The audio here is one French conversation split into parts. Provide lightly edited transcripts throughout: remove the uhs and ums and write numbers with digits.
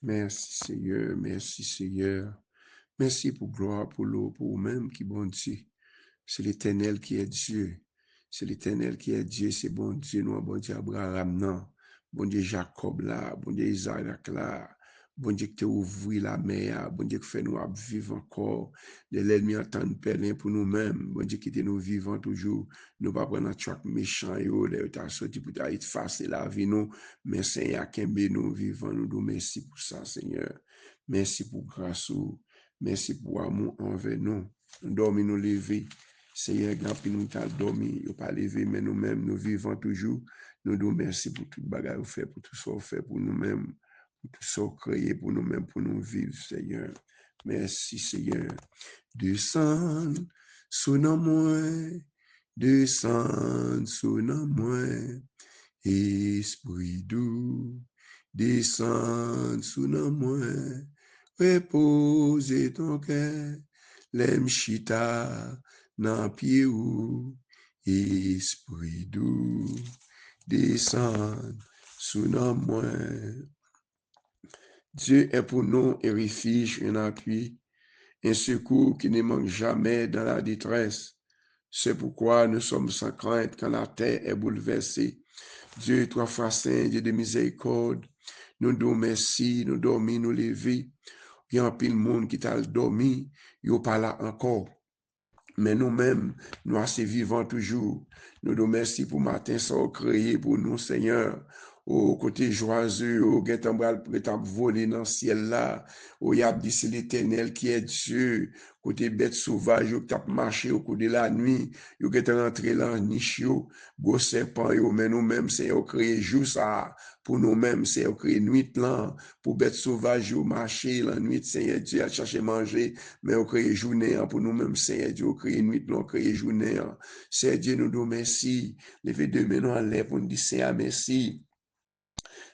Merci Seigneur, merci Seigneur. Merci pour gloire, pour l'eau, pour vous-même qui bon Dieu. C'est l'Éternel qui est Dieu. C'est l'Éternel qui est Dieu, c'est bon Dieu, nous, bon Dieu Abraham, non. Bon Dieu Jacob là, bon Dieu Isaac là. Bon Dieu qui t'a ouvert la mer, bon Dieu qui fait nous vivre encore. L'ennemi entend parler pour nous-mêmes. Bon Dieu qui te nous vivons toujours. Nous pas prendre un choc méchant, yo, là, t'as sorti pour être facile la vie, nous. Mais Seigneur, Kembe nous vivons, nous nous merci pour ça, Seigneur. Merci pour grâce, merci pour amour envers nous. Nous dormons, nous lever. Seigneur, grand puis nous t'as dormi, nous pas levé, mais nous-mêmes, nous vivons toujours. Nous nous merci pour toute bagarre vous fait, pour tout ça vous fait pour nous-mêmes, pour tout ça vous créé pour nous-mêmes, pour nous vivre, Seigneur. Merci, Seigneur. Descends, sous moi, descends, sous moi, esprit doux, descends, sous moi, repose ton cœur, l'aime chita, nan pied ou, esprit doux, descend sous moi. Dieu est pour nous un refuge, un appui, un secours qui ne manque jamais dans la détresse. C'est pourquoi nous sommes sans crainte quand la terre est bouleversée. Dieu, trois fois saint, Dieu de miséricorde, nous donnons merci, nous dormons, nous lever. Il y a un pile monde qui t'a dormi, il n'y a pas là encore. Mais nous-mêmes, nous assez vivants toujours. Nous nous merci pour matin, ça a créé pour nous, Seigneur. Au côté joyeux, au guet-en-bral pour être volé dans le ciel là. Au yab dit c'est l'Éternel qui est Dieu. Côté bête sauvage, yo qui marché au cours de la nuit. Yo qui rentré dans niche yo. Gros serpent yo, mais nous-mêmes, Seigneur, créé jour ça. Pour nous-mêmes, Seigneur, créé nuit là. Pour bête sauvage yo, marcher la nuit, Seigneur Dieu, à chercher manger. Mais on crée journée pour nous-mêmes, Seigneur Dieu, on crée nuit, on crée journée. Seigneur Dieu, nous nous merci. Levez demain nous en l'air pour nous dire Seigneur, merci.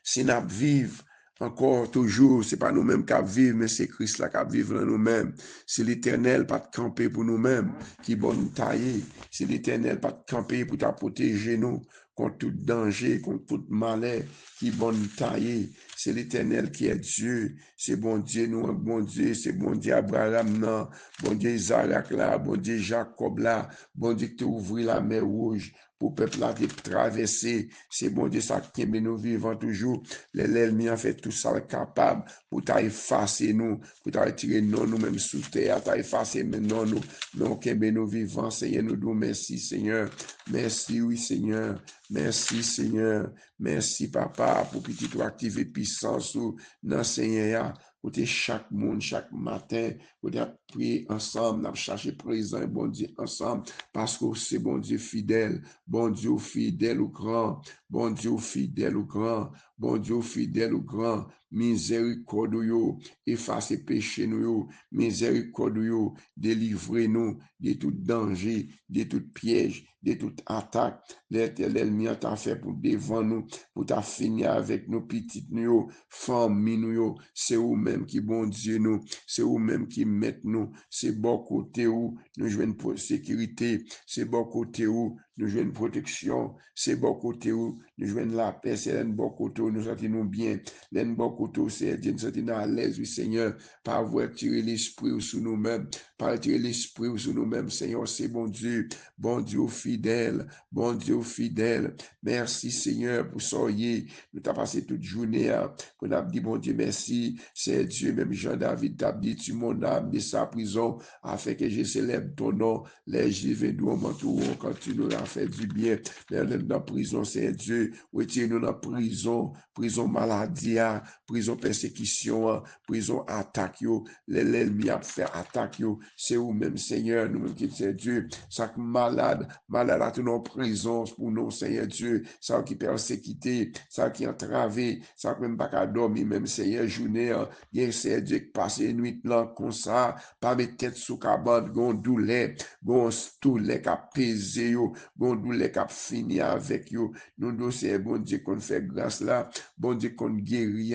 Si nous vivons encore toujours, c'est pas nous-mêmes qui vivons, mais c'est Christ là qui vit dans nous-mêmes. C'est l'Éternel pas de camper pour nous-mêmes, qui bon nous tailler. C'est l'Éternel pas de camper pour te protéger nous contre tout danger, contre tout malheur, qui bon nous tailler. C'est l'Éternel qui est Dieu. C'est bon Dieu, nous, bon Dieu. C'est bon Dieu Abraham, non. Bon Dieu Isaac là. Bon Dieu Jacob là. Bon Dieu qui t'a ouvert la mer rouge pour le peuple là de traverser. C'est bon Dieu ça qui nous vivons toujours. L'ennemi a fait tout ça capable pour t'effacer nous, pour t'attirer nous-mêmes sous terre, t'effacer maintenant nous. Non, qui nous vivons, Seigneur, nous disons merci, Seigneur. Merci, oui, Seigneur. Merci, Seigneur. Merci, Papa, pour que tu sois activé puissance dans Seigneur. Côté chaque monde, chaque matin, pour prier ensemble, nous chercher présent, bon Dieu, ensemble, parce que c'est bon Dieu fidèle, bon Dieu fidèle ou grand, bon Dieu fidèle ou grand, bon Dieu fidèle ou grand, miséricorde yo, efface péché nous yo, miséricorde yo, délivrez-nous de tout danger, de tout piège, de toute attaque. L'Éternel t'a fait pour devant nous, pour t'a fini avec nos petites nous, famille nous, c'est vous-même qui bon Dieu nous, c'est vous-même qui met nous, c'est bon côté où nous jouons pour sécurité, c'est bon côté où nous jouons une protection, c'est bon côté où nous jouons la paix, c'est un bon côté où nous sentons bien, l'un bon côté où c'est Dieu nous sentons à l'aise, oui Seigneur, par avoir tiré l'esprit sur nous-mêmes, par tirer l'esprit sur nous-mêmes, Seigneur, c'est bon Dieu fidèle, bon Dieu fidèle, merci Seigneur pour soyez, nous t'as passé toute journée, qu'on a dit bon Dieu merci, c'est Dieu, même Jean-David t'a dit, tu mon âme de sa prison, afin que je célèbre ton nom, les Juifs et nous m'entourons quand tu nous as fait du bien, les dans la prison, c'est Dieu, retire-nous dans la prison, prison maladie, prison persécution, prison attaque, l'ennemi a fait attaque, c'est vous-même Seigneur, nous-mêmes qui c'est Dieu, chaque malade à tout nos prisons pour nous, Seigneur Dieu, ça qui persécuté, ça qui entravé, ça qui même pas qu'à dormir, même Seigneur, journée, bien Seigneur Dieu, qui passe une nuit là, comme ça, pas mettre tête sous cabane, gon douleur, gon douleur qui a pesé, bon douleur qui a fini avec yo. Nous nous c'est bon Dieu qu'on fait grâce là, bon Dieu qu'on guérit,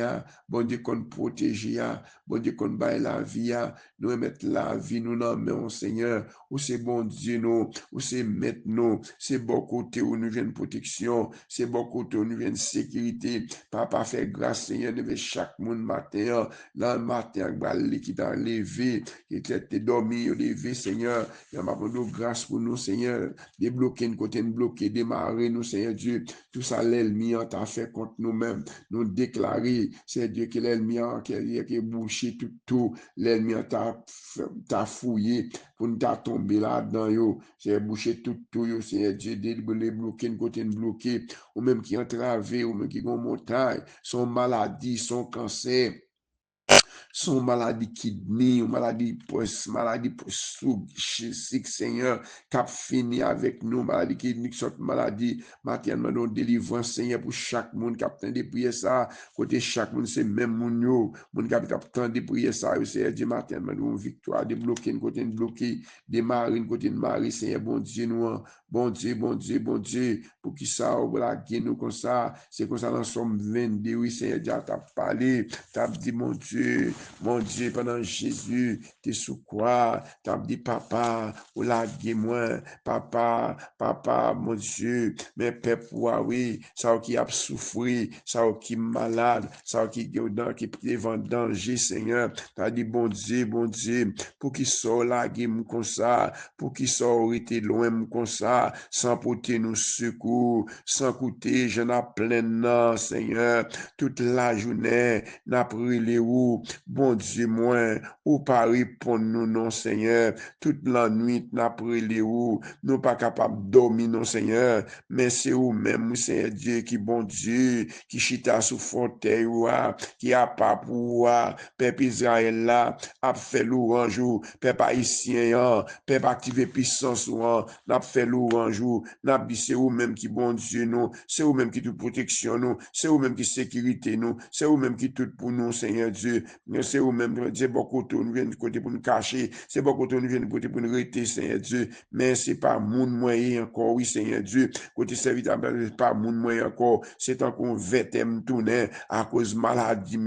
bon Dieu qu'on protège, bon Dieu qu'on baille la vie, nous remettre la vie nous dans main Seigneur, où c'est bon Dieu nous, où c'est mettre nous, c'est bon côté où nous vient protection, c'est bon côté où nous vient sécurité. Papa fait grâce Seigneur de chaque monde matin, là matin qui t'a levé, qui était dormi, levé Seigneur, il y a de grâce pour nous Seigneur, débloquer une côté bloqué, démarrer nous Seigneur Dieu, tout ça l'ennemi t'a fait contre nous-mêmes, nous déclarer, c'est Dieu qui l'ennemi qui a bouché tout, l'ennemi t'a fouillé pour nous t'a tombé là-dedans, yo, c'est bouché tout, yo, c'est Dieu débloquer une côté bloqué, ou même qui entravé, ou même qui ont montagne, son maladie, son cancer, son maladie kidney, ou maladie sick Seigneur, cap fini avec nous, maladie kidney, sorte maladie, maintenant nous délivrance Seigneur pour chaque monde qui a de prier ça, côté chaque monde c'est même moun yo, moun qui a de prier ça, c'est Dieu matin, nous victoire, débloquer une côté bloqué, démarrer une côté de Marie, Seigneur, bon Dieu nous, bon Dieu, pour qui ça, ou la nous comme ça, c'est comme ça dans Somme 22, oui, Seigneur, Dieu t'a parlé, t'a dit, mon Dieu, pendant Jésus, t'es sous quoi, t'as dit, papa, ou la moi, papa, mon Dieu, mais peuple, oui, ça qui a souffert, ça qui est malade, ça qui est en danger, Seigneur, t'as dit, bon Dieu, pour qui soit la comme ça, pour qui soit été loin comme ça, sans porter nous secours, sans coûter, je n'ai plein, Seigneur, toute la journée, n'a prié où, bon Dieu, moi, ou pas répondre nous, non, Seigneur, toute la nuit, n'a prié où, nous pas capable de dormir, non, Seigneur, mais c'est où même, Seigneur Dieu, qui bon Dieu, qui chita sous fauteuil, qui a pas pour, peuple Israël là, a fait louange, peuple haïtien, peuple activé puissance, n'a fait louange, n'a dit c'est où même qui bon Dieu nous, c'est où même qui toute protection nous, c'est où même qui sécurité nous, c'est où même qui tout pour nous, Seigneur Dieu, c'est où même, Dieu, beaucoup de nous vient de côté pour nous cacher, c'est beaucoup de nous vient de côté pour nous arrêter, Seigneur Dieu, mais c'est pas mon moyen encore, oui, Seigneur Dieu, côté serviteur, c'est pas mon moyen encore, c'est encore vêtem tourner à cause maladie,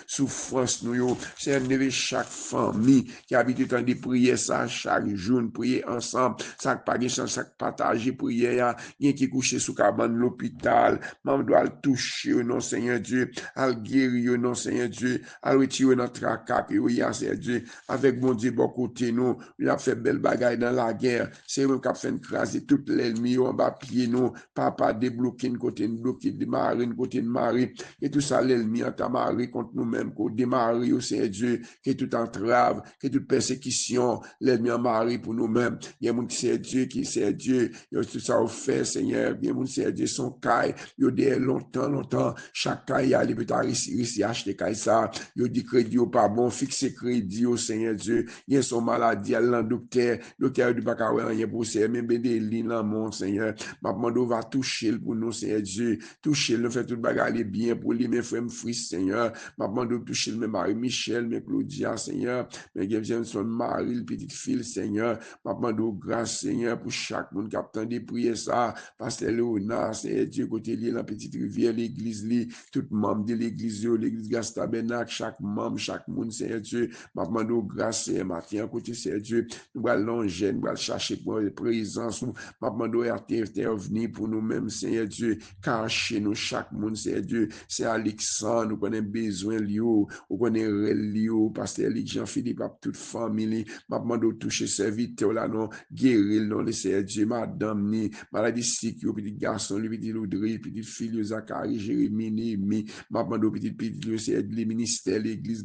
souffrance, nous, c'est un chaque famille qui habite dans des prières, ça, chaque jour, prier ensemble, ça pas de chance, ça partager prière, il qui couché sous cabane l'hôpital, maman doit le toucher, non, Seigneur Dieu, à guérir, non, Seigneur Dieu, à retirer notre tracas, Seigneur Dieu, avec bon Dieu, bon côté, nous, il a fait belle bagaille dans la guerre, c'est lui qui a fait écraser tout l'ennemi, on va pied, nous, papa débloquer une côté, bloquer, démarrer une côté de Marie, et tout ça, l'ennemi, en ta Marie contre nous-mêmes, qu'on démarre, Seigneur Dieu, que toute entrave, que toute persécution, l'ennemi en Marie pour nous-mêmes, il y a mon Seigneur Dieu qui c'est Dieu, il y a tout ça au fait, Seigneur, il y a mon Seigneur Dieu, son caille, il y a des longtemps, chaque caille, il y a les petits ici, acheter caille ça, il y a dit crédit au pas bon, fixer crédit au Seigneur Dieu, il y a son maladie, il y a le docteur du Bacaway, il y a pour ça, même des lignes, mon Seigneur, ma demande va toucher pour nous, Seigneur Dieu, toucher le fait tout bagarre bien pour lui, mes frères, mes fils, Seigneur, ma demande toucher mes Marie Michel, mes Claudia, Seigneur, mes Jameson, Marie, le petit fils, Seigneur, ma demande grâce, Seigneur, pour chaque monde qui a attendu prier ça, Pasteur Léonard, Seigneur Dieu, côté lié la petite rivière, l'église, tout membre de l'église, l'église Gastabenac, chaque membre, chaque monde, Seigneur Dieu, ma demande grâce, Seigneur, matin, côté Seigneur Dieu, nous allons longer, nous allons chercher pour la présence, ma demande intervenir pour nous-mêmes, Seigneur Dieu, cacher nous, chaque monde, Seigneur Dieu, c'est Alexandre, nous connaissons besoin, Lio, nous connaissons Lio, Pasteur Jean-Philippe, à toute famille, ma demande toucher serviteur là, non, guérir, non, les Seigneur Dieu, madame, ni, maladie sick, petit garçon, le petit Loudry, petit fille, Zacharie, Jérémie, Némi, ma demande petit, c'est les ministères, l'église,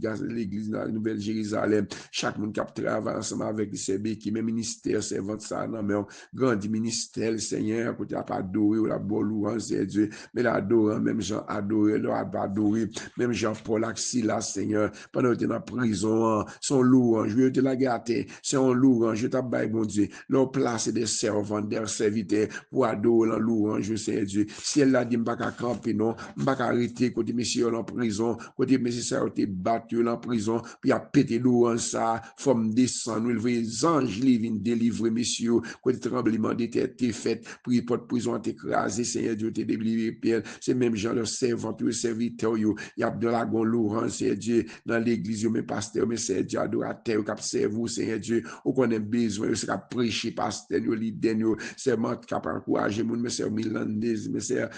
la Nouvelle Jérusalem, chaque monde qui travaille ensemble avec les CB, qui même ministère, servante, ça, non, mais grand ministère, Seigneur, côté à pas adorer, ou la bonne louange, c'est Dieu, mais l'adorant, même Jean adoré, l'on a pas adoré, même Jean-Paul Axila, Seigneur, pendant que tu es en prison, son louange, je te la gâter, c'est un louange, je t'abaille, bon Dieu, l'on place des servants, des serviteurs, pour adorer la louange, c'est Dieu, si elle a dit, m'baka camper, non, m'baka arrêter, côté monsieur en prison, côté monsieur ça a été battu, en prison, puis a pété l'eau en ça, forme descendre, nous les anges li viennent délivrer, messieurs, quand le tremblement de terre t'est fait, puis porte prison t'écraser, Seigneur Dieu, t'es délivré, Père, c'est même gens, le servant, le serviteur, il y a de la gon Laurent, Seigneur Dieu, dans l'église, mes pasteurs, mes Seigneur Dieu, adorateurs, qui servent, Seigneur Dieu, ou qu'on a besoin, c'est qu'à prêcher, pasteur, leader, c'est moi qui a encouragé, mes sœurs Milandez, mes sœurs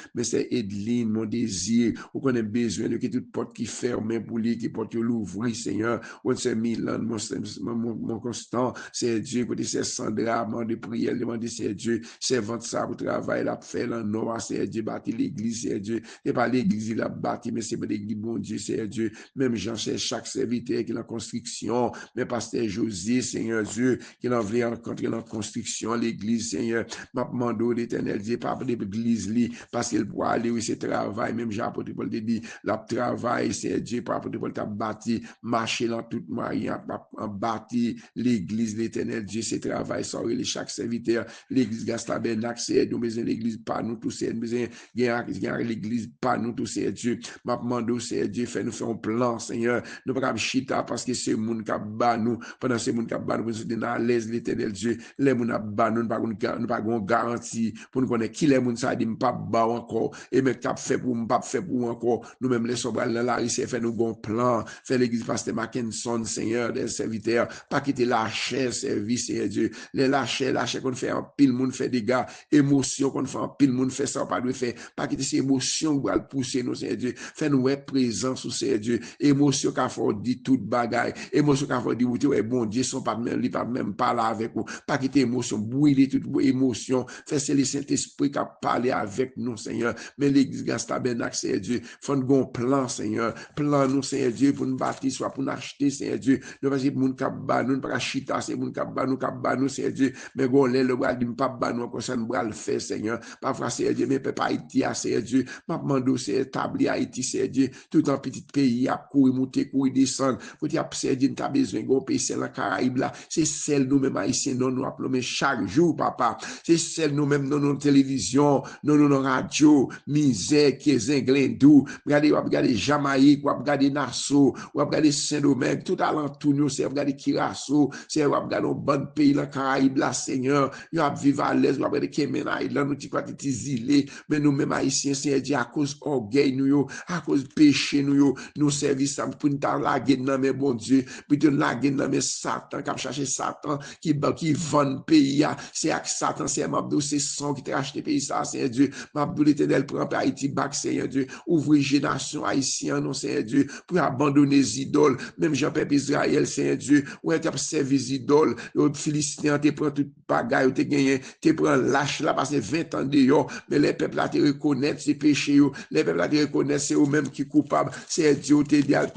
Edline, mon désir, ou qu'on a besoin de que toute porte qui ferme pour lui, qui porte l'ouvrir, Seigneur, ou c'est Milan, mon constant, c'est Dieu, côté c'est Sandra, de prière, demander, c'est Dieu, servante ça pour travail, la fait là, non, c'est Dieu, bâti l'église, c'est Dieu, c'est pas l'église, il a bâti, mais c'est pas l'église, bon Dieu, c'est Dieu, même Jean, c'est chaque serviteur qui est en construction, mais pasteur José, Seigneur Dieu, qui est en voulu rencontrer en construction, l'église, Seigneur, m'a demandé l'éternel Dieu, pas l'église, parce qu'il pourra aller où c'est travail, même Jean-Apôtre Paul te dit, la travail, c'est Dieu, par apôtre Paul t'a bâti, marcher dans toute moyen, bâti l'église, l'éternel Dieu, c'est travail, ça aurait chaque serviteur, l'église Gastabernac, c'est Dieu, mais l'église pas nous tous, c'est l'église pas nous tous, c'est Dieu, m'a demandé, c'est Dieu, fait nous faire un plan, Seigneur, nous pas chita parce que c'est le monde qui bat nous, pendant ce monde qui bat nous, nous sommes à l'aise, l'éternel Dieu, les gens qui bat nous, nous pas une garantie pour nous connaître qui les gens ça dit, pas bas encore, et mais cap fait pour pas fait pour encore, nous-mêmes les sobral dans la rue, c'est fait nous bon plan, fait l'église pasteur Mackinson, Seigneur, des serviteurs, pas quitter la chair, service, Seigneur Dieu, la chair qu'on fait en pile, monde fait des gars, émotion qu'on fait en pile, monde fait ça, pas de faire, pas quitter ces émotions pour pousser nous, Seigneur Dieu, fait nous être présents sous Seigneur Dieu, émotion qu'a fait dit toute bagaille, émotion qu'a fait dit, ouais, bon Dieu, sont pas même parler avec vous, pas quitter émotion, brûler toute émotion, fait c'est le Saint-Esprit qui a parlé avec nous, Seigneur, mais l'église Gastabernac, Seigneur Dieu, faut un plan, Seigneur, plan nous, Seigneur Dieu, pour nous bâtir, soit pour nous acheter, Seigneur Dieu, nous pas dire pour nous capba, nous pas chita, c'est pour nous capba, nous, Seigneur Dieu, mais gon le bras dit pas ba nous comme ça nous bras le faire, Seigneur, pas frère, Seigneur Dieu, mais peuple Haïti, Seigneur Dieu, m'a demandé c'est établi Haïti, Seigneur Dieu, tout un petit pays à courir, monter, courir, descendre, faut dire, Seigneur Dieu, t'as besoin d'un pays, c'est la Caraïbe là, c'est celle nous-mêmes haïtiens, nous appelons chaque jour, papa, c'est celle nous-mêmes dans nos télévisions, dans nos radios, misère, qui est Glendou, regardez Jamaïque, regardez Nassau, regardez Saint-Domingue, tout alentour nous, c'est regardez Kirasso, c'est regardez nos bons pays, la Caraïbe, la Seigneur, nous avons vivre à l'aise, regardez Cayman Island, nous t'y crois t'y zilé, mais nous-mêmes haïtiens, c'est dit à cause orgueil nous, à cause péché nous service pour nous laguer dans mes bon Dieu, pour nous laguer dans mes Satan, qui a cherché Satan, qui vend pays, c'est avec Satan, c'est Mabdou, c'est son qui t'a acheté pays, ça, c'est Dieu, Mabdou l'éternel prend Haïti back, Seigneur Dieu, ouvrir génération haïtienne, non, Seigneur Dieu, pour abandonner les idoles, même Jean-Peuple Israël, Seigneur Dieu, où est-ce que servi les idoles, les Philistins, tu prends toute bagaille, tu gagné, tu prends lâche là, parce que 20 ans dehors, mais les peuples là te reconnaissent ses péchés, les peuples là te reconnaissent, c'est eux-mêmes qui sont coupables, Seigneur Dieu, tu dit à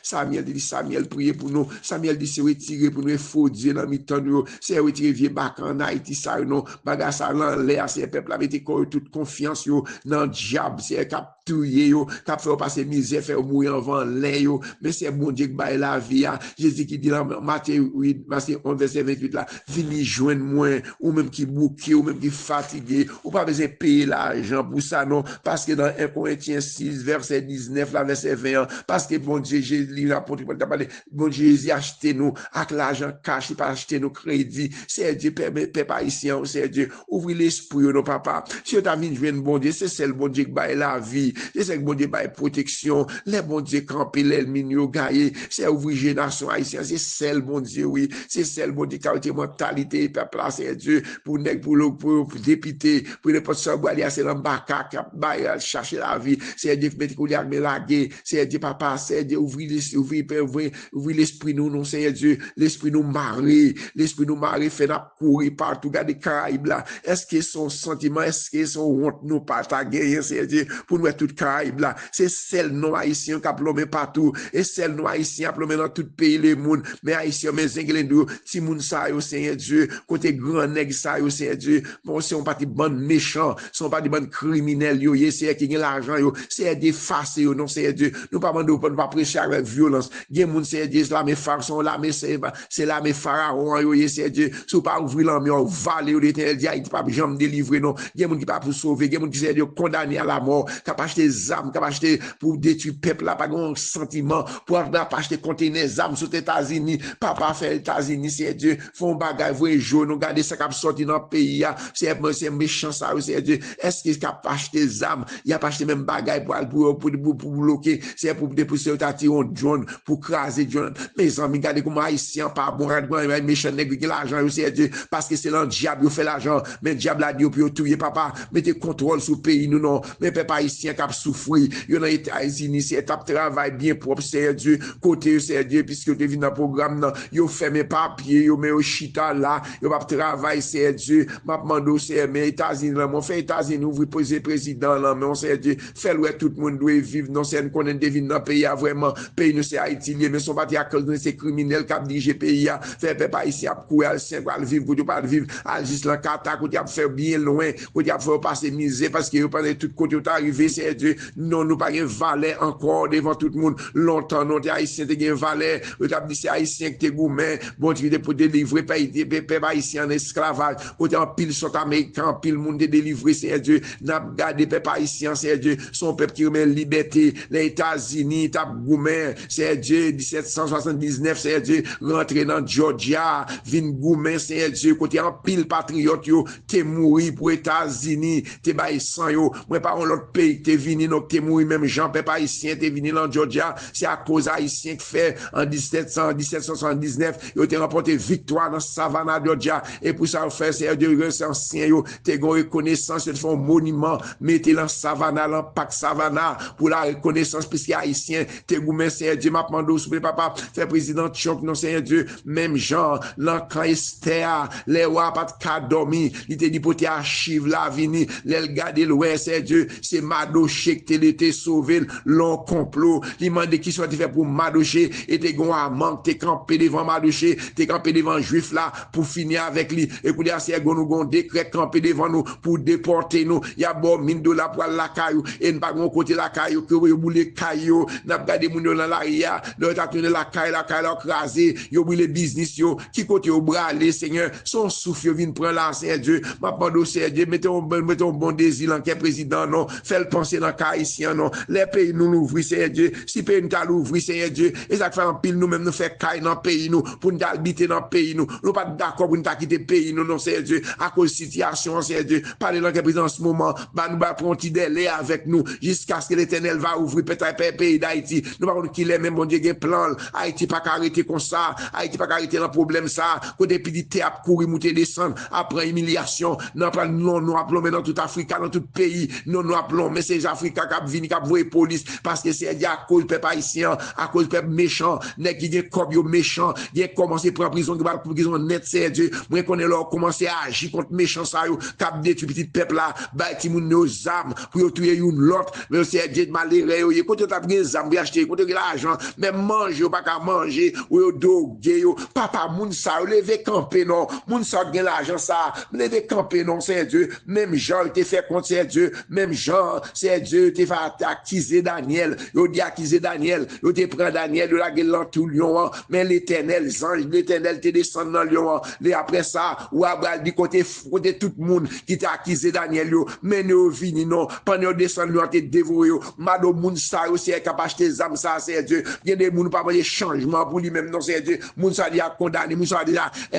Samuel dit Samuel, priez pour nous, Samuel dit c'est retiré pour nous, faut Dieu dans mi-temps, c'est retiré, vieux bac en Haïti, ça, non, bagarre ça, l'air, c'est peuple là, mettez toute confiance, dans le diable, c'est capturé, cap fait passer misère, fait mourir avant l'air, mais c'est bon Dieu qui baille la vie, Jésus qui dit dans Matthieu 11, verset 28 là, venez joindre moi, ou même qui bouqué, ou même qui fatigué, ou pas besoin de payer l'argent pour ça, non, parce que dans 1 Corinthiens 6, verset 19, là, verset 20, parce que bon Dieu, Jésus, l'apôtre Paul t'a parlé, bon Dieu, Jésus acheté nous, avec l'argent cash, il pas acheter nos crédits, c'est Dieu, peuple haïtien, c'est Dieu, ouvrez l'esprit, non, papa, si tu as vu joindre bon Dieu, c'est celle bon Dieu qui baille la vie, c'est celle bon Dieu qui baille protection, les bon Dieu camper, les mignon gaillé, c'est ouvrir génération haïtienne, c'est celle bon Dieu, oui, c'est celle bon Dieu qui a été mentalité, peuple là, c'est Dieu, pour dépiter, pour ne pas se aller à l'embaka, chercher la vie, c'est Dieu qui met coulier mais laguer, c'est Dieu papa, c'est Dieu ouvrir l'esprit nous, non, c'est Dieu, l'esprit nous marie, fait n'a courir partout, regarder Caraïbes là, est-ce que son sentiment, est-ce que son honte nous partager, c'est Dieu, pour nous tout Caraïbes là, c'est celle non haïtien qui a plombé partout, et celle non haïtien a plombé dans tout pays le monde, mais haïtien, mais zenglendu, ti moun sa yo, c'est Dieu, côté grand nèg sa yo, c'est Dieu, bon, c'est on pas des bandes méchants, sont pas des bandes criminels yo, c'est qui gagne l'argent yo, c'est des faces yo, non, c'est Dieu, nous pas demander pas prêcher avec violence, gen moun c'est Dieu, la mes pharaons sont là, mais c'est là mes pharaons yo, c'est Dieu, sou pas ouvrir l'ami on vale yo, l'éternel dit, il pas jamais délivrer non, gen moun qui pas pour sauver, gen moun qui c'est Dieu condamné à la mort, qui pas acheter des armes, cap acheter pour détruire peuple là, pas un sentiment, pour acheter conteneurs d'armes sur les États-Unis, papa fait les États-Unis, c'est Dieu, font bagage, vous jaune, regardez ça qui sorti dans le pays, c'est méchant ça, c'est Dieu. Est-ce qu'il a acheté des armes? Il a pas acheté même bagage pour bloquer, c'est pour dépousser un drone, pour craser drone. Mes amis, regardez comment Haïtien pas bon, méchant nègre qui l'argent, c'est Dieu, parce que c'est le diable qui fait l'argent, mais le diable a dit, puis tuer papa, mettez contrôle sur le pays, nous non, mais peuple haïtien qui a souffert, il y a les États-Unis, c'est un travail bien propre, c'est Dieu, côté, c'est Dieu, puisque tu es venu dans le programme, il fait mes papiers, il met au chita là, il va travailler, c'est Dieu, m'a demandé, c'est mais États-Unis, là, mon fait États-Unis, ouvre poser président là, mais on sait Dieu, fait le tout le monde doit vivre, non, c'est qu'on est devine dans le pays, vraiment, pays nous c'est Haïti, mais son parti à cause de ces criminels qui a dirigé pays, fait peuple haïtien, courir, c'est quoi, vivre, pour pas vivre, à juste la carte, côté a fait bien loin, côté a fait passer misère, parce que pendant tout côté où arrivé, c'est Dieu, non, nous pas de valet encore devant tout le monde, longtemps, non, t'es haïtien, t'es un valet, tu as dit c'est haïtien que t'es gourmet, bon, tu pour délivrer peuple haïtien en esclavage, côté en pile sont américains, en pile monde de délivrer, c'est Dieu, n'a gardé peuple haïtien, c'est Dieu, son peuple qui remet liberté, les États-Unis, t'as gourmet, c'est Dieu, 1779, c'est Dieu, rentrer dans Georgia, vin gourmet, c'est Dieu, côté en pile patriote, yo, t'es mouru pour États-Unis, t'es bail sang yo, moi pas l'autre pays, t'es venu, donc t'es mouru, même Jean, peuple haïtien, t'es venu dans Georgia, c'est à cause haïtien qui fait en 1779, yo t'es remporté victoire dans Savannah, Georgia, et pour ça, on fait, c'est de ancien yo, t'es gon reconnaissance, tu fais un monument, mettez dans Savannah, dans Parc Savannah, pour la reconnaissance, puisque haïtien, t'es gourmet, c'est Dieu, m'a demandé, souple papa, fait président Trump, non, c'est Dieu, même genre, l'encan Esther, les rois pas de cas dormi, il te dit pour tes archives là, vini, les garder l'ouest, c'est Dieu, c'est Madoché qui t'es sauvé, long complot, il m'a dit qui soit fait pour Madoché, et t'es gon à manque, t'es campé devant Madoché, t'es campé devant juif là, pour finir avec lui, écoutez, c'est gon nous gon décret campé devant nous, pour déporter nous, y a bon mine de la poil la caillou, et nous pas gon côté la caillou, que vous boulez caillou, n'a pas gardé moun dans la ria, de ta tourner la caillou, crasé, yo boulé business yo, qui côté au bras, les seigneurs, son souffle vient prendre là, c'est Dieu, m'a demandé c'est Dieu, mettez un bon désir en qu'est président, non, fait le penser dans cas ici, non, les pays nous l'ouvrir, c'est Dieu, si pays nous t'a l'ouvrir, c'est Dieu, et ça fait un pile nous-mêmes nous fait caille dans le pays nous, pour nous habiter dans le pays nous pas d'accord pour nous quitter le pays nous, non, c'est Dieu, à cause de situation, c'est Dieu, parler dans le président en ce moment, bah nous va prendre un petit délai avec nous, jusqu'à ce que l'éternel va ouvrir peut-être le pays d'Haïti, nous pas qu'il est même bon Dieu, plan, Haïti pas arrêter comme ça, Haïti pas arrêter dans problème ça, côté petit théâtre courir monter descendre après humiliation, non nous appelons dans toute Afrique, dans tout pays, nous appelons mais c'est Africains qui viennent qui voient police parce que c'est à cause peuple haïtien, à cause peuple méchant, nèg qui gen comme yo méchant, qui commencé prendre prison qui va prison net c'est Dieu, moi connais leur commencer à agir contre méchant ça yo, cap détruire petit peuple là, ba ti moun nos armes pour tuer une l'autre, mais c'est Dieu malheureux yo, côté t'a pris armes acheter, côté l'argent, mais manger pas qu'à manger, ou yo doguer yo, papa moun ça lever camper non, moun ça gen l'argent ça, lever camper non c'est Dieu, même Jean te fait contre c'est Dieu, même Jean c'est Dieu te fait accuser Daniel, yo dit accuser Daniel, yo te prend Daniel, yo la gueule dans tout lion, mais l'éternel ange, l'éternel te descend dans lion, et après ça, ou abral du côté tout le monde qui t'a accusé Daniel yo, mais nous vini non, pendant descend lion te dévorer yo, mado moun ça yo c'est capable des âmes ça c'est Dieu, il y a des moun pas de changement pour lui même non c'est Dieu, moun ça dit à condamner, moun ça dit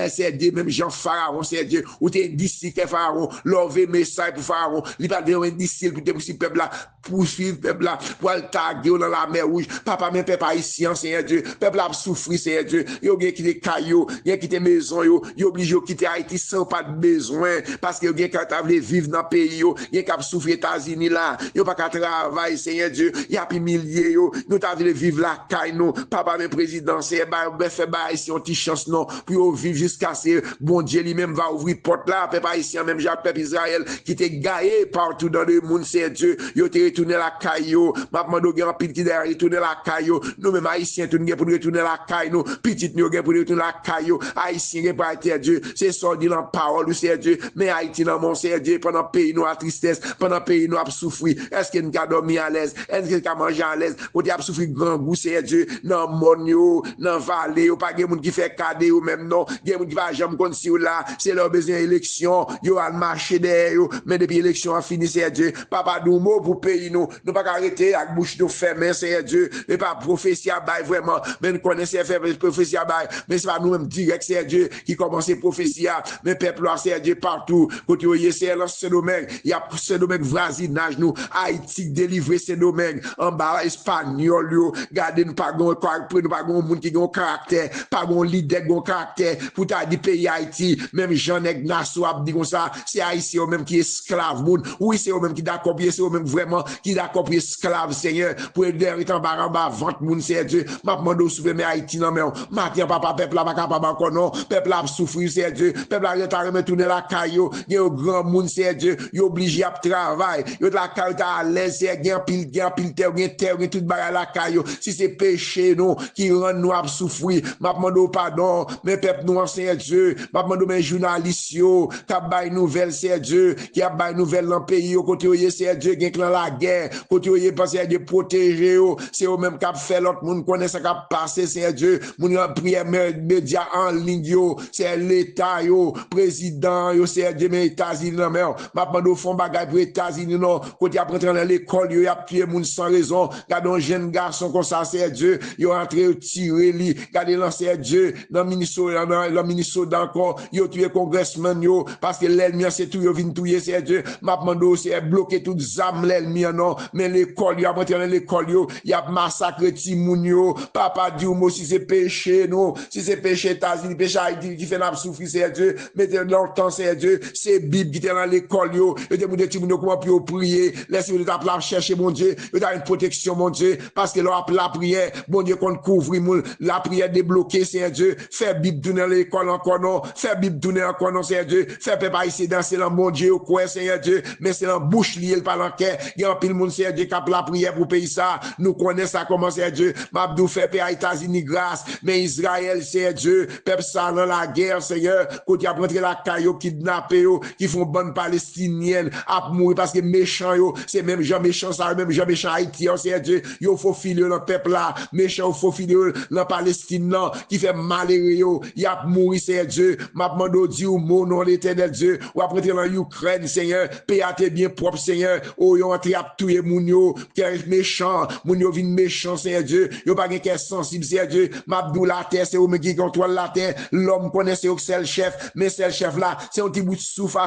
c'est Dieu même Jean Pharaon c'est Dieu, ou te d'ici que Pharaon, l'envoyer message pour Pharaon, il pas de un d'ici pour te pousser peuple là, poursuivre peuple là, pour le taguer dans la mer rouge, papa même peuple haïtien c'est Dieu, peuple a souffrir c'est Dieu, yo gen quitter caillou, gen quitter maison yo obligé quitter Haïti sans pas de besoin parce que gen ka ta vle vivre dans pays yo, gen ka souffrir États-Unis là, yo pas ka travail Seigneur Dieu, y a pi milliers yo, nous ta vle vivre la caille nous, papa même président c'est fait ba ici on ti chance non pour vivre jusqu'à ce bon Dieu lui-même va ouvrir porte là, peuple haïtien même Jacques peuple Israël qui était gaillé partout dans le monde c'est Dieu, yo te retourner la caille yo, m'a demandé gen pile qui retourner la caille yo, nous même haïtiens tout gen pour retourner la caille nous, petite nous gen pour retourner la caille yo, haïtien gen pour être Dieu, c'est ça dit dans parole ou c'est Dieu, mais Haïti dans mon c'est Dieu pendant pays nous à tristesse, pendant pays nous a souffrir, est-ce que nous a dormi à l'aise, est-ce que nous a mangé à l'aise, ou a souffrir grand goût c'est Dieu, dans mon yo, dans vallée, ou pas gen moun qui fait cadet ou même non, gen moun qui va jamais comme si ou là, c'est leur besoin élection, yo a marché derrière yo, mais depuis élection a fini c'est Dieu, papa nous pour pays nous pas arrêter avec bouche nous fermer Seigneur Dieu mais pas prophétie à bail vraiment mais nous connaissons faire prophétie à bail mais c'est pas nous même direct Seigneur Dieu qui commence prophétie mais peuple là Seigneur Dieu partout côté où c'est dans ce domaine il y a ce domaine voisinage nous Haïti délivrer ce domaine en bas espagnol yo garder nous pas gon nous pas gon monde qui gon caractère pas gon leader gon caractère pour ta dit pays Haïti même Jean-Nèg Nassau a dit comme ça c'est haïtien même qui esclave monde oui c'est eux même qui d'accord c'est eux même vraiment qui d'accord esclave Seigneur pour derrière en bas vente monde Seigneur Dieu m'a demandé souffrir mais Haïti non mais matin papa peuple là pas capable encore non peuple là souffrir Seigneur Dieu peuple là retard tourner la caillou il y a grand monde Seigneur Dieu il obligé à travailler il la caillou à l'aise c'est gain pile terre toute bagarre la caillou si c'est péché non qui rend nous à souffrir m'a demandé pardon mais peuple nous Seigneur Dieu m'a demandé mes journalistes yo qui a nouvelle Seigneur Dieu qui a bail nouvelle dans pays au côté où Seigneur Dieu qui dans la guerre côté où il pense de protéger c'est eux même qui a fait l'autre monde connaît ça qui a passé Seigneur Dieu moun prière média en ligne yo c'est l'état yo président yo Seigneur Dieu mais États-Unis non mais m'a demandé font bagaille pour États-Unis non côté après entrer dans l'école yo y a tué moun sans raison garde un jeune garçon comme ça Seigneur Dieu yo entré tirer li garder dans Seigneur Dieu dans Minnesota encore yo tué congressman yo parce que l'ennemi c'est tout yo vinn touyer Seigneur Dieu m'a demandé c'est bloquer toute zam l'ennemi non mais l'école yo après dans l'école yo y a massacré ti moun yo papa dit moi si c'est péché non si c'est péché États-Unis péché Haïti qui fait n'a souffrir Seigneur Dieu mettez dans le temps Seigneur Dieu c'est Bible qui était dans l'école yo et demandé ti moun yo comment pour prier laissez vous t'a chercher mon Dieu vous avez une protection mon Dieu parce que là la prière bon Dieu qu'on couvre moun la prière débloquer Seigneur Dieu faire Bible dans l'école encore non faire Bible tourner encore non Seigneur Dieu faire papa ici danser dans mon Dieu quoi Seigneur Dieu mais c'est dans bouche lié le parlant cœur il y a un pile monde Seigneur Dieu qui a la prière pour pays ça nous connaissons ça comment Seigneur Dieu m'abdou fait pays États-Unis grâce mais Israël Seigneur Dieu peuple ça dans la guerre Seigneur côté a rentrer la caillou kidnapper yo qui font bonne palestinienne à mourir parce que méchant yo c'est même gens méchant ça même gens méchant Haïti Seigneur Dieu yo faut filer le peuple là méchant faut filer la Palestine là qui fait malheureux yo y a mourir Seigneur Dieu m'a demandé Dieu mon nom l'Éternel Dieu ou après dans l'Ukraine Seigneur paix à bien propre Seigneur oh yo entré à tuer moun yo qui est méchant moun yo vinn méchant Seigneur Dieu yo pas gen sensible Seigneur Dieu m'abdou la terre c'est ou me qui contrôle la terre l'homme connaît c'est le chef mais c'est le chef là c'est un petit bout de souffle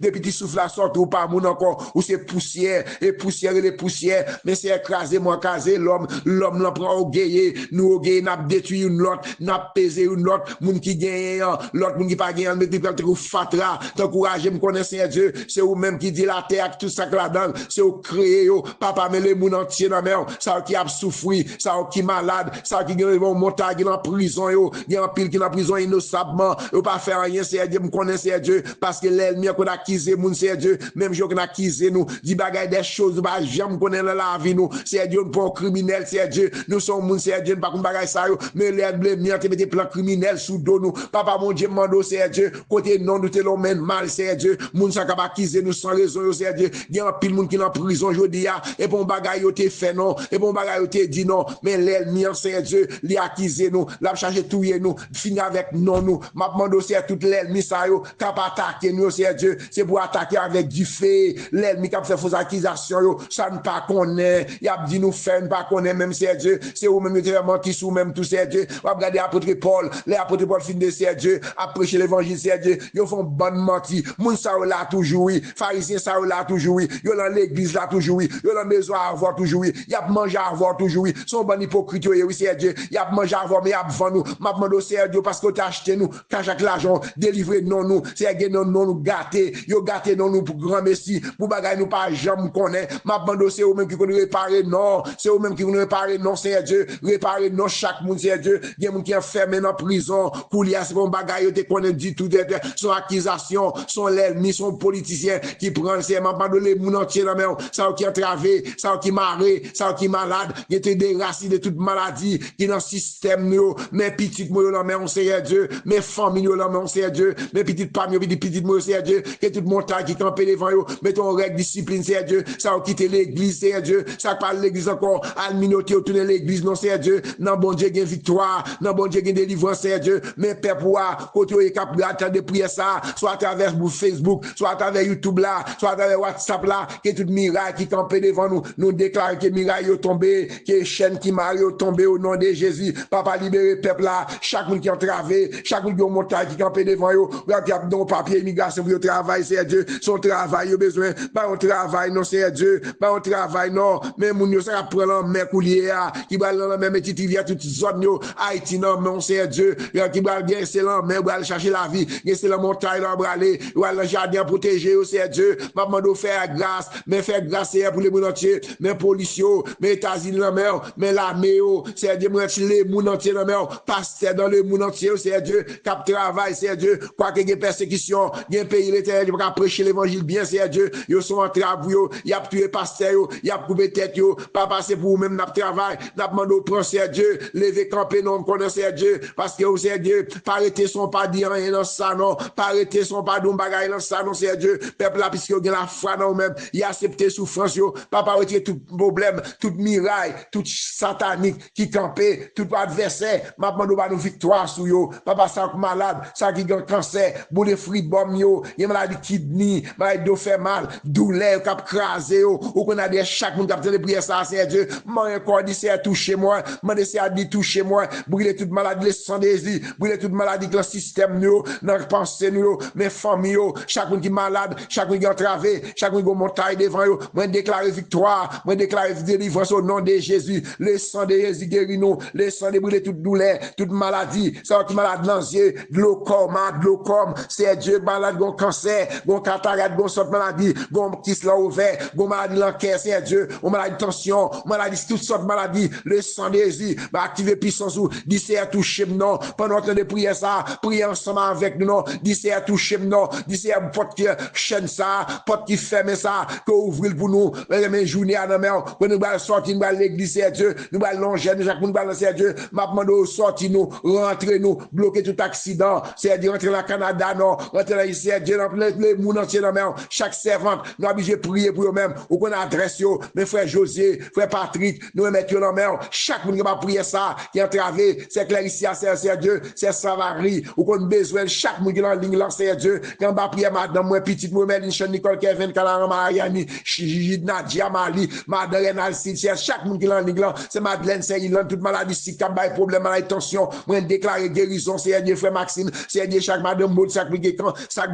depuis petit souffle là sort ou pas moun encore ou c'est poussière et les poussières mais c'est écrasé moi casé l'homme l'en prend au guerrier nous au guerrier n'a détruit une l'autre n'a pesé une l'autre moun qui gagne l'autre moun qui pas gagne mais puis tout fatra t'encourager me connaître Seigneur Dieu c'est ou même qui dit la terre tout ça là-dedans c'est au créer yo papa mais les moun entier dans mer ça qui a souffri ça qui malade ça qui gagne montagne dans prison yo il y a un pile qui dans prison innocemment yo pas faire rien Seigneur Dieu me connaître Seigneur Dieu parce que l'ennemi qu'on accusé moun Seigneur Dieu même jour qu'on accusé nous dit bagaille des choses pas jamais connaître la vie nous Seigneur Dieu pour criminel Seigneur Dieu nous sommes moun Seigneur Dieu pas comme bagaille ça yo mais l'ennemi te mettre plan criminel sous dos nous papa mon Dieu mando Seigneur Dieu côté non nous te l'emmène mal Seigneur Dieu moun ça capable accuser nous sans raison yo Seigneur Dieu il y a un pile moun qui en prison jodi a et bon bagaille yo te fait non et bon bagaille yo te dit non mais l'ennemi Seigneur Dieu li accuser nous l'a charger touyer nous finir avec non nous m'a demandé Seigneur tout l'ennemi ça yo capable attaquer nous Seigneur Dieu c'est pour attaquer avec du feu l'ennemi qui a fait fausse accusation yo ça ne pas connaît il a dit nous faire pas connaît même Seigneur Dieu c'est ou même te menti sous même tout Seigneur Dieu on regarder apôtre Paul les apôtres Paul fin de Seigneur Dieu a prêcher l'évangile Seigneur Dieu yo font bonne menti moun ça là toujours oui pharisien ça là toujours oui yo dans l'église là toujours oui yo dans maison à avoir toujours oui y a manger à avoir toujours oui son bon hypocrite oui Seigneur Dieu y a manger à avoir mais y a vend nous m'a demandé Seigneur Dieu parce que tu as acheté nous quand chaque l'argent délivré non nous c'est non nous gâter yo gâter non nous pour grand messie pour bagaille nous pas jamais connaît m'a demandé c'est eux même qui connaît réparer non c'est eux même qui connaît réparer non Seigneur Dieu réparer non chaque monde Seigneur Dieu il y a monde qui enfermé dans prison pour lui c'est bon bagaille te connaît dit tout son accusation son l'ennemi son politicien qui prend c'est m'a pas donné monde entier dans même ça qui entravé ça qui maré ça qui malade qui était déraciné de toute maladie qui dans système nous mais petite moi dans même Seigneur Dieu mes familles dans même Seigneur Dieu mes petites familles petites moi Seigneur Dieu que toute montagne qui camper devant yo mettons règle discipline Seigneur Dieu ça quitter l'église Seigneur Dieu ça parle l'église encore alminoter tourner l'église non Seigneur Dieu non bon Dieu gain victoire non bon Dieu gain délivrance Seigneur Dieu mais peuple côté est capable d'attendre de prier ça soit à travers Facebook soit à travers YouTube là soit à travers WhatsApp là que tout miraille qui campait devant nous, nous déclarons que miraille est tombé, que chaîne qui marie est tombé au nom de Jésus. Papa, libérez peuple là, chaque monde qui est entravé, chaque monde qui est montagne qui campait devant eux, qui a dans papier immigration pour le travail, c'est Dieu, son travail, il a besoin, pas un travail, non, c'est Dieu, pas un travail, non, mais mon yo, ça prend la main coulier, qui va dans la même petite rivière, toute zone, yo, Haïti, non, mais on sait Dieu, qui va bien, c'est là, mais on va chercher la vie, c'est la montagne, là, on va aller, le jardin protéger, c'est Dieu, maman doit faire grâce, mais faire grâce, c'est pour les monde entier, mais police, mais États-Unis, la mer, mais l'armée, c'est Dieu, moi, les monde entier, la mer, pasteur dans le monde entier, c'est Dieu, cap travail, c'est Dieu, quoi que des persécutions, il y a un pays, l'éternel, il va prêcher l'évangile bien, c'est Dieu, ils sont en travail, il y a tué pasteur, il y a coupé tête, pas passer pour vous-même, n'a travail, n'a demandé au prince, c'est Dieu, lever camper, non, connaissez Dieu, parce que c'est Dieu, pas arrêter son pas dire rien dans ça, non, pas arrêter son pas d'un bagage dans ça, non, c'est Dieu, peuple là, puisque il y a la foi dans vous-même, il a accepté souffrance, pas retirer tout problème, toute miraille, tout satanique qui campait, tout adversaire, m'a demandé une victoire sur yo, papa ça malade, ça qui a cancer, boule de fruits bombe yo, il y a maladie kidney, maladie d'eau fait mal, douleur qui a crasé yo, ou qu'on a des chaque monde qui a prié ça, c'est Dieu, moi encore dit c'est toucher moi, moi c'est à dire toucher moi, brûler toute maladie, sans désir, brûler toute maladie dans le système yo, dans le pensée yo, mes familles yo, chaque monde qui est malade, chaque monde qui est entravé, chaque monde qui est montagne devant yo, moi déclare victoire, moi déclare délivrance au nom de Jésus, le sang de Jésus guérit nous, le sang de brûler toute douleur, toute maladie, ça qui malade dans les yeux, glaucome, c'est Dieu malade, gon cancer, gon cataracte, gon sorte maladie, gon kiss là ouvert, gon maladie dans le cœur, c'est Dieu, on maladie de tension, maladie toutes sortes de maladies, le sang de Jésus va activer puissance ou dit c'est à toucher non, pendant que de prier ça, prier ensemble avec nous non, dit c'est à toucher non, dit c'est à porte qui chaîne ça, porte qui ferme ça, que ouvrir pour nous, mais journée à la mer, quand nous allons sortir, nous allons l'église, c'est Dieu, nous allons longer, nous allons c'est Dieu, m'a demandé sortir nous, rentrer nous, bloquer tout accident, c'est Dieu, rentrer dans le Canada, non, rentrer dans ici, c'est Dieu, dans le monde entier, non, chaque servante, nous obligés de prier pour eux-mêmes, ou qu'on adresse, mes frères José, frère Patrick, nous mettons dans la chaque monde qui va prier ça, qui est entravé, c'est Claricia, c'est Dieu, c'est Savary, ou qu'on a besoin, chaque monde qui est en ligne, là, c'est Dieu, quand on va prier madame, moi, petite, moi, Méline, Nicole, Kevin, Kalaran, Mariani, Nadia, Mali, Madame Renal, c'est chaque monde qui est en ligne, là, c'est Madeleine, c'est Ilan, toute maladie, si, cabay, problème, maladie, tension, moi, déclarer guérison, c'est Dieu, frère Maxime, c'est Dieu, chaque madame, Maud, chaque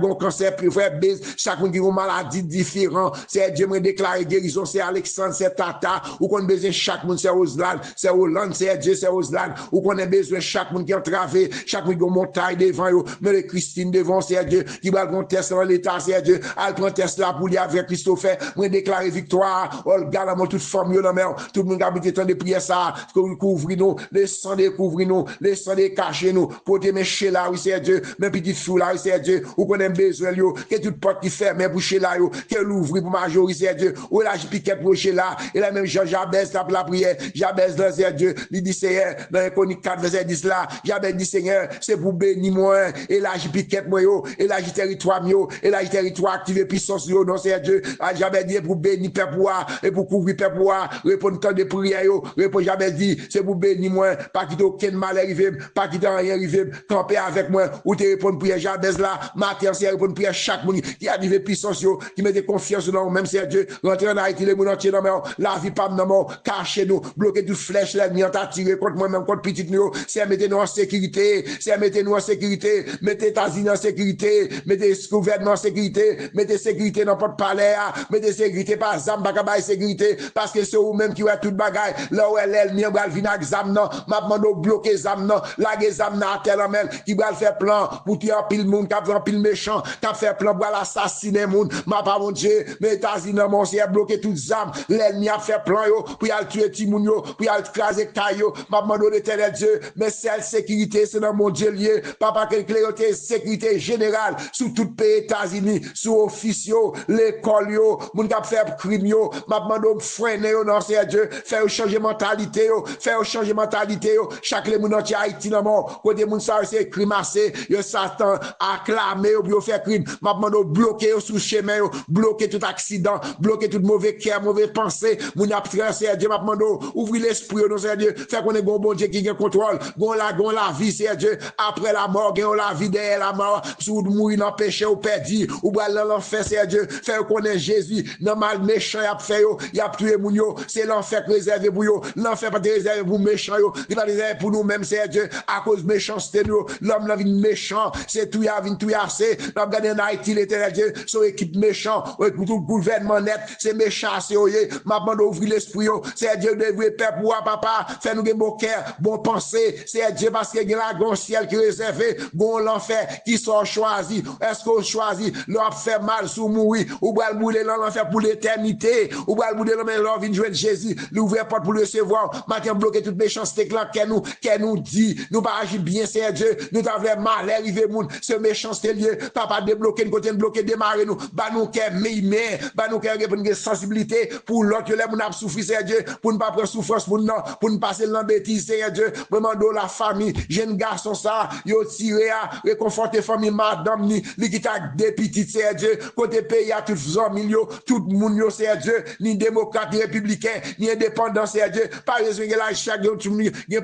bon cancer, frère Bez, chaque monde qui a une maladie différente, c'est Dieu, moi, déclarer guérison, c'est Alexandre, c'est Tata, ou qu'on a besoin chaque monde, c'est Oslan, c'est Hollande, c'est Dieu, c'est Oslan, ou qu'on a besoin chaque monde qui est entravé, chaque monde qui a une montagne devant eux, mais les Christine devant, c'est Dieu, qui va le test dans l'état, c'est Dieu, elle prend test là pour lui avec Christopher, moi déclarer victoire, Olga, là, moi, toute femme, là, mais tout le monde a habité temps de prier ça, couvrir nous, les sang de couvrir nous, les sang de cacher nous, pour te mettre là, oui, c'est Dieu, mes petites filles là, oui, c'est Dieu, ou qu'on a besoin, yo, que toute porte qui ferme, mais pour chez là, yo, qu'elle ouvre pour majorité, c'est Dieu, ou là, je piquais pour chez là, et là, même Jean Jabez, là, pour la prière, Jabez, là, c'est Dieu, il dit, Seigneur, dans les chroniques 4, verset 10 là, Jabez dit, Seigneur, c'est pour bénir moi, et là, je piquais moi, yo, et là, je territoire, yo, et là, je territoire activé puissance, yo, non, c'est Dieu, Jabez dit, pour bénir, peuple, et pour couvrir, peuple, répondre temps de prière, yo, répondre, Jabez dit, c'est pour bénir moi, pas quitter aucun mal arrivé, pas quitter rien arrivé, camper avec moi, ou te répondre prière, Jabez là, matin, c'est répondre prière chaque monde qui a arrivé puissance, yo, qui met confiance dans même c'est Dieu, rentrer en Haïti, les monde entier dans la vie pas dans mon, cachez nous, bloquer toute flèche, l'ennemi, on t'a tiré contre moi-même, contre petite nous, c'est mettez nous en sécurité, c'est mettez nous en sécurité, mettez États-Unis en sécurité, mettez gouvernement en sécurité, mettez sécurité dans votre palais, mettez sécurité par Zamba sécurité, parce que c'est vous-même qui a toute bagaille, là où elle est, l'ennemi, on va venir avec Zam, non, m'a demandé bloquer Zam, non, laguer Zam, non, à tel amel, qui va faire plan, pour tuer un pile monde, qui a fait un pile méchant, qui a fait plan pour assassiner monde, m'a pas mon Dieu, mais États-Unis, mon c'est bloqué toutes Zam, l'ennemi a fait plan, yo, pour y aller tuer Timoun, yo, pour y aller craser Kayo, m'a demandé l'éternel Dieu, mais c'est sécurité, c'est dans mon Dieu lié, papa, quelle clarté, sécurité générale, sous tout pays États-Unis, sous officiaux, l'école, yo, moun qui a fait crime, yo, m'a demandé freiner, yo, non, c'est Dieu, faire changer mentalité, yo, faire changer mentalité, yo, chaque les moun entier Haïti, non, mon, côté moun ça, c'est crimassé, yo, Satan, acclamé, yo, pour faire crime, m'a demandé bloquer, yo, sous chemin, yo, bloquer tout accident, bloquer tout mauvais cœur, mauvais pensée, moun a traversé, Dieu, m'a demandé ouvrir l'esprit, non, c'est Dieu, faire qu'on est bon Dieu qui a contrôle, gon la vie, c'est Dieu, après la mort, gon la vie derrière la mort, sous mourir dans péché ou perdu, ou dans l'enfer, c'est Dieu, faire qu'on est Jésus, dans mal méchant y a fait yo, y a tué moun yo, c'est l'enfer réservé pour yo, l'enfer pas réservé pour méchant yo, il pas réservé pour nous même c'est Dieu à cause méchanceté nous, l'homme là vient méchant, c'est tout y a vient tout y a c'est, n'a regardé en Haïti l'éternel Dieu, son équipe méchant, tout le gouvernement net, c'est méchant c'est oye, m'a demandé ouvrir l'esprit yo, c'est Dieu devrait père pour papa, faire nous bon cœur, bon pensée, c'est Dieu parce qu'il y a la grand ciel qui est réservé, bon l'enfer qui sont choisi, est-ce qu'on choisit, l'on fait mal sous mourir, ou va le brûler dans l'enfer pour l'éternité, ou va le brûler dans l'enfer vient jouer Jésus, l'ouvrir porte pour le recevoir, maintenant bloquer toute méchanceté qu'elle nous dit, nous pas agir bien, c'est Dieu, nous avons mal arrivé moun, ce méchanceté lié, papa débloquer, côté bloquer, démarrer nous, bah nous qu'est mais, bah nous qu'est une sensibilité pour l'autre, les moun a souffrir, c'est Dieu, pour ne pas prendre souffrance pour nous, pour ne passer dans bêtise, c'est Dieu, vraiment de la famille, jeune garçon ça, yo tiré à réconforter famille madame ni, li qui t'a des petites, c'est Dieu, côté pays à tout millions, tout le monde, c'est Dieu, ni démocrate, ni républicain, ni indépendant, c'est Dieu, pas besoin de la chaque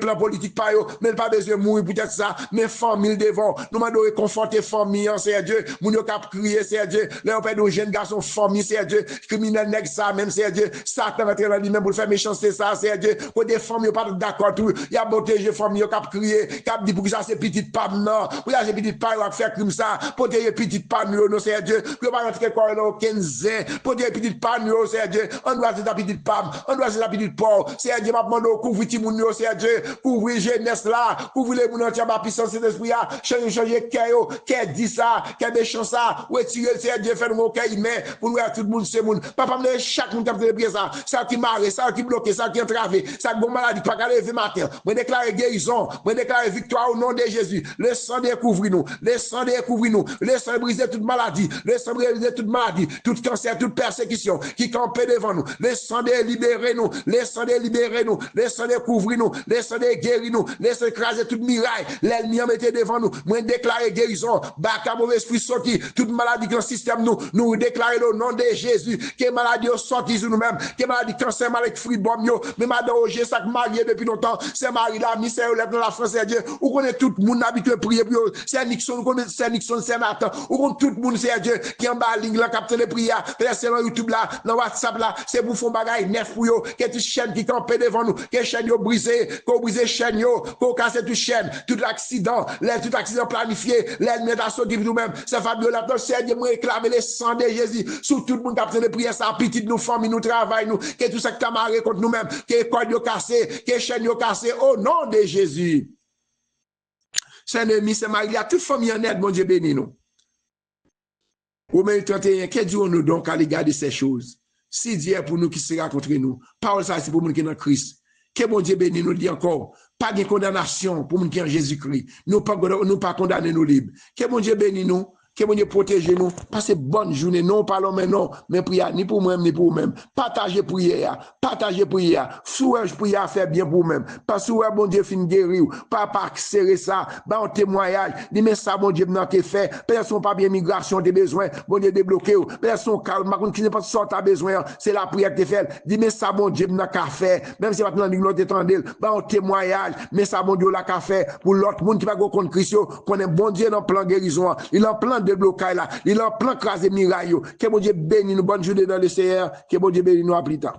plan politique, pas yo, mais pas besoin de mourir peut-être ça, mais famille devant, nous m'avons réconforter famille, c'est Dieu, moun yo cap crier, c'est Dieu, là on peut de jeunes garçons, famille, c'est Dieu, criminel nèg ça, même c'est Dieu, Satan va entrer dans lui-même pour faire méchanceté, ça, c'est Dieu, côté famille, pas d'accord, tout, il y a protéger famille, cap crier, cap dit pour ça, c'est petite pam, non, pour ça, c'est petite pam, on faire comme ça, protéger petite pam, non, c'est Dieu, pour pas rentrer quoi, non, 15 ans, protéger petite pam, c'est Dieu, on doit c'est la petite pam, on doit c'est la petite porc, c'est Dieu, m'a demandé couvrir ti moun, c'est Dieu, couvrir jeunesse là, couvrir les moun entiers, ma puissance de l'esprit, changer cœur, qu'elle dit ça, qu'elle méchant ça, retirer, c'est Dieu, faire mon cœur, mais pour nous, tout le monde, c'est moun, papa, me chaque monde qui a fait ça qui marre, ça qui bloque, ça qui entravé, ça qui bon maladie, pas qu'à lever matin, moi déclarer guérison, moi déclarer victoire au nom de Jésus, le sang découvre nous, le sang découvre nous, le sang briser toute maladie, le sang briser toute maladie, tout cancer, toute persécution qui campait devant nous, le sang libérer nous, le sang libérer nous, le sang découvrir nous, le sang guérir nous, le sang écraser toute miraille, l'ennemi en mettait devant nous, moi déclarer guérison, baka mauvais esprit sorti, toute maladie dans le système nous déclarer au nom de Jésus, que maladie sorti sur nous-mêmes, que maladie cancer, maladie fruit bombe yo, mais madame Roger, ça marié depuis longtemps, c'est Marie la misère dans la France, c'est Dieu, ou connaît tout le monde habitué prier pour c'est Nixon, c'est Nixon, c'est Nathan, ou connaît tout le monde, c'est Dieu, qui en bas ligne, là, capteur de prière, c'est dans YouTube là, dans WhatsApp là, c'est pour faire bagaille neuf pour yo, que toute chaîne qui campait devant nous, que chaîne yo brisé, qu'on brise chaîne yo, qu'on casse toute chaîne, tout accident planifié, l'ennemi a sorti pour nous-mêmes, c'est Fabio là, c'est Dieu, moi réclamer le sang de Jésus, sur tout le monde capteur de prière, ça, petit nous, famille, nous, travail, nous, que tout ça qui t'a marré contre nous-mêmes, que corde yo cassé, que chaîne yo cassé, au nom de Jésus. C'est un ennemi, c'est Marie, il y a toute famille en aide, mon Dieu béni nous. Romains 31, que disons-nous donc à l'égard de ces choses? Si Dieu est pour nous, qui sera contre nous? Parole ça, c'est pour nous qui sommes dans Christ. Que mon Dieu béni nous dit encore, pas de condamnation pour nous qui sont en Jésus-Christ. Nous pas condamner nous libres. Que mon Dieu béni nous. Que mon Dieu protège nous. Passez bonne journée. Non, parlons maintenant. Mais prière, ni pour moi-même, ni pour vous-même. Partagez prière. Partagez prière. Souhait prière faire bien pour vous-même. Parce que bon Dieu fin guérir. Pas serrer ça. Bah, un témoignage. Dis, mais ça, bon Dieu, n'a pas fait. Personne pas bien migration, des besoins. Bon Dieu, débloqué. Personne, qui n'est pas sorti à besoin. C'est la prière que tu fais. Dis, mais ça, bon Dieu, n'a pas fait. Même si maintenant, nous t'étendons. Bah, un témoignage. Mais ça, bon Dieu, l'a pas fait. Pour l'autre monde qui va go contre Christ, qu'on est bon Dieu dans plan guérison. Il en plan de blocage là, il en plan craser miraille. Que bon Dieu bénisse nous, bonne journée dans le Seigneur, que bon Dieu bénisse nous à plus tard.